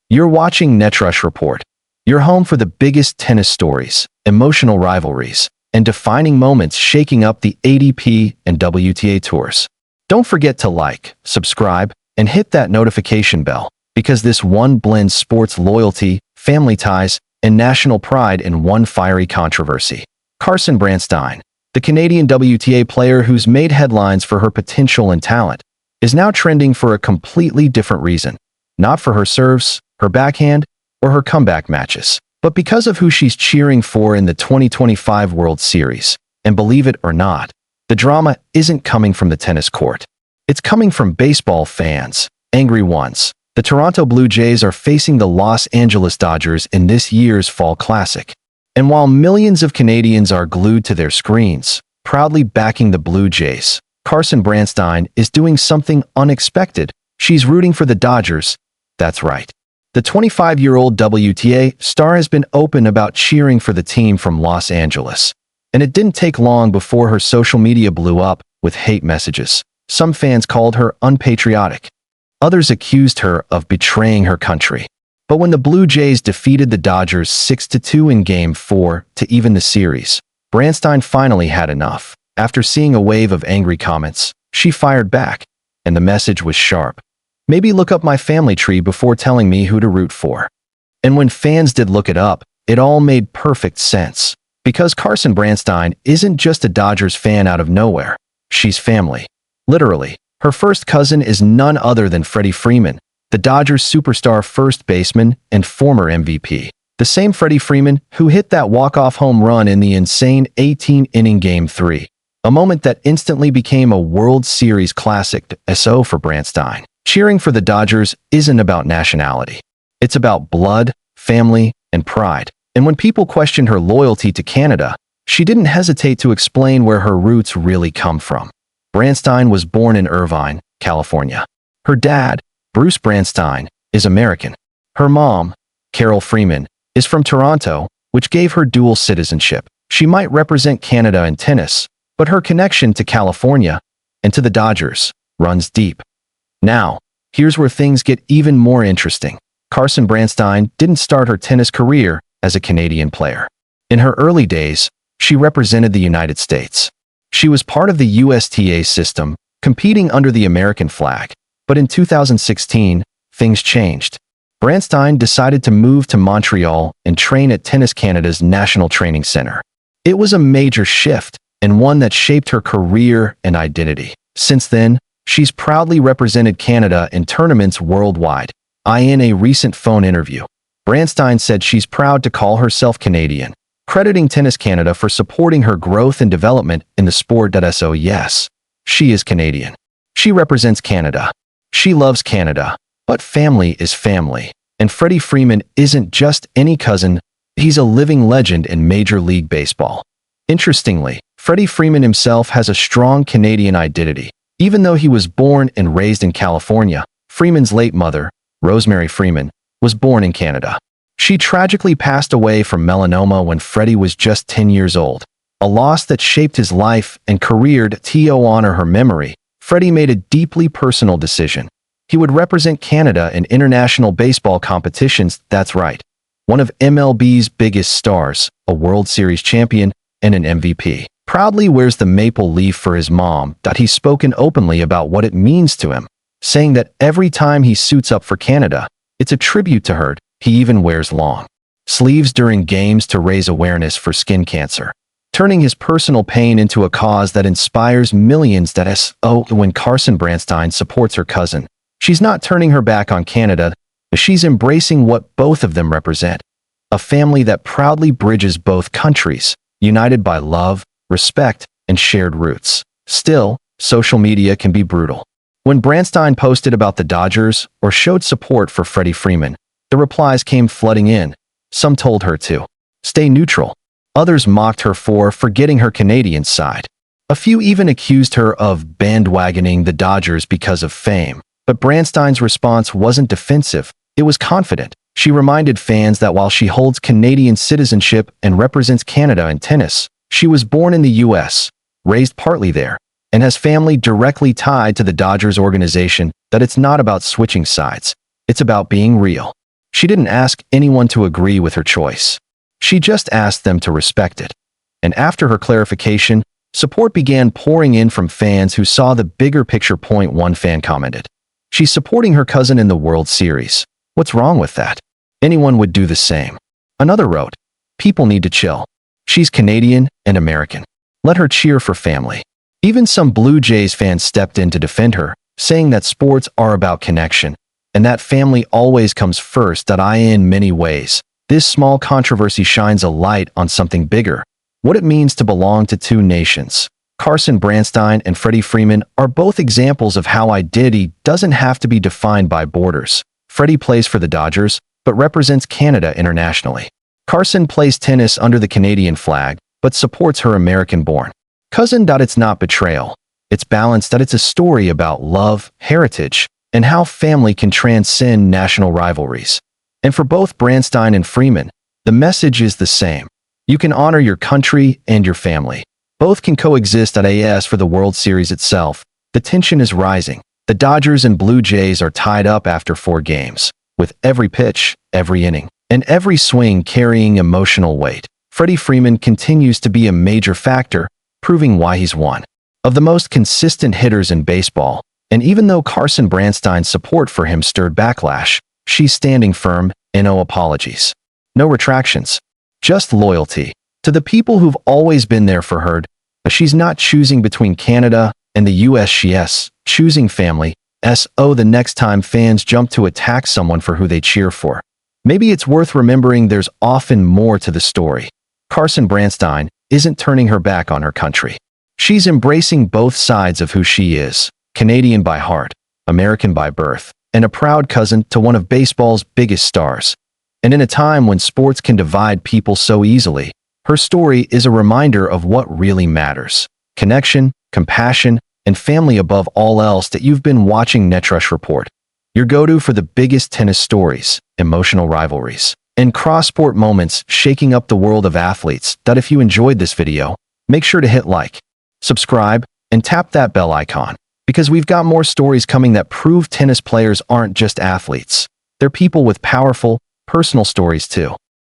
You're watching Netrush Report, your home for the biggest tennis stories, emotional rivalries, and defining moments shaking up the ATP and WTA tours. Don't forget to like, subscribe, and hit that notification bell, because this one blends sports loyalty, family ties, and national pride in one fiery controversy. Carson Branstine, the Canadian WTA player who's made headlines for her potential and talent, is now trending for a completely different reason. Not for her serves, her backhand, or her comeback matches, but because of who she's cheering for in the 2025 World Series. And believe it or not, the drama isn't coming from the tennis court. It's coming from baseball fans, angry ones. The Toronto Blue Jays are facing the Los Angeles Dodgers in this year's Fall Classic. And while millions of Canadians are glued to their screens, proudly backing the Blue Jays, Carson Branstine is doing something unexpected. She's rooting for the Dodgers. That's right. The 25-year-old WTA star has been open about cheering for the team from Los Angeles. And it didn't take long before her social media blew up with hate messages. Some fans called her unpatriotic. Others accused her of betraying her country. But when the Blue Jays defeated the Dodgers 6-2 in Game 4 to even the series, Branstine finally had enough. After seeing a wave of angry comments, she fired back, and the message was sharp. Maybe look up my family tree before telling me who to root for. And when fans did look it up, it all made perfect sense. Because Carson Branstine isn't just a Dodgers fan out of nowhere. She's family. Literally, her first cousin is none other than Freddie Freeman, the Dodgers superstar first baseman and former MVP. The same Freddie Freeman who hit that walk-off home run in the insane 18-inning Game 3. A moment that instantly became a World Series classic. So for Branstine, cheering for the Dodgers isn't about nationality. It's about blood, family, and pride. And when people questioned her loyalty to Canada, she didn't hesitate to explain where her roots really come from. Branstine was born in Irvine, California. Her dad, Bruce Branstine, is American. Her mom, Carol Freeman, is from Toronto, which gave her dual citizenship. She might represent Canada in tennis, but her connection to California and to the Dodgers runs deep. Now, here's where things get even more interesting. Carson Branstine didn't start her tennis career as a Canadian player. In her early days, she represented the United States. She was part of the USTA system, competing under the American flag. But in 2016, things changed. Branstine decided to move to Montreal and train at Tennis Canada's National Training Center. It was a major shift, and one that shaped her career and identity. Since then, she's proudly represented Canada in tournaments worldwide. In a recent phone interview, Branstine said she's proud to call herself Canadian, crediting Tennis Canada for supporting her growth and development in the sport. So yes, she is Canadian. She represents Canada. She loves Canada. But family is family. And Freddie Freeman isn't just any cousin, he's a living legend in Major League Baseball. Interestingly, Freddie Freeman himself has a strong Canadian identity. Even though he was born and raised in California, Freeman's late mother, Rosemary Freeman, was born in Canada. She tragically passed away from melanoma when Freddie was just 10 years old, a loss that shaped his life and career. To honor her memory, Freddie made a deeply personal decision. He would represent Canada in international baseball competitions. That's right, one of MLB's biggest stars, a World Series champion, and an MVP. Proudly wears the maple leaf for his mom. He's spoken openly about what it means to him, saying that every time he suits up for Canada, it's a tribute to her. He even wears long sleeves during games to raise awareness for skin cancer, turning his personal pain into a cause that inspires millions. When Carson Branstine supports her cousin, she's not turning her back on Canada, but she's embracing what both of them represent. A family that proudly bridges both countries, united by love, respect, and shared roots. Still, social media can be brutal. When Branstine posted about the Dodgers or showed support for Freddie Freeman, the replies came flooding in. Some told her to stay neutral. Others mocked her for forgetting her Canadian side. A few even accused her of bandwagoning the Dodgers because of fame. But Branstine's response wasn't defensive, it was confident. She reminded fans that while she holds Canadian citizenship and represents Canada in tennis, she was born in the U.S., raised partly there, and has family directly tied to the Dodgers organization. That it's not about switching sides, it's about being real. She didn't ask anyone to agree with her choice. She just asked them to respect it. And after her clarification, support began pouring in from fans who saw the bigger picture. One fan commented, "She's supporting her cousin in the World Series. What's wrong with that? Anyone would do the same." Another wrote, "People need to chill. She's Canadian and American. Let her cheer for family." Even some Blue Jays fans stepped in to defend her, saying that sports are about connection, and that family always comes first. In many ways, this small controversy shines a light on something bigger: what it means to belong to two nations. Carson Branstine and Freddie Freeman are both examples of how identity doesn't have to be defined by borders. Freddie plays for the Dodgers, but represents Canada internationally. Carson plays tennis under the Canadian flag, but supports her American-born cousin. It's not betrayal. It's balance. It's a story about love, heritage, and how family can transcend national rivalries. And for both Branstine and Freeman, the message is the same. You can honor your country and your family. Both can coexist. As for the World Series itself, the tension is rising. The Dodgers and Blue Jays are tied up after 4 games, with every pitch, every inning, and every swing carrying emotional weight. Freddie Freeman continues to be a major factor, proving why he's one of the most consistent hitters in baseball. And even though Carson Branstine's support for him stirred backlash, she's standing firm, and no apologies. No retractions. Just loyalty to the people who've always been there for her. But she's not choosing between Canada and the US. She's choosing family. The next time fans jump to attack someone for who they cheer for, maybe it's worth remembering there's often more to the story. Carson Branstine isn't turning her back on her country. She's embracing both sides of who she is: Canadian by heart, American by birth, and a proud cousin to one of baseball's biggest stars. And in a time when sports can divide people so easily, her story is a reminder of what really matters: connection, compassion, and family above all else. You've been watching Netrush Report, your go-to for the biggest tennis stories, emotional rivalries, and cross-sport moments shaking up the world of athletes. If you enjoyed this video, make sure to hit like, subscribe, and tap that bell icon, because we've got more stories coming that prove tennis players aren't just athletes. They're people with powerful, personal stories too.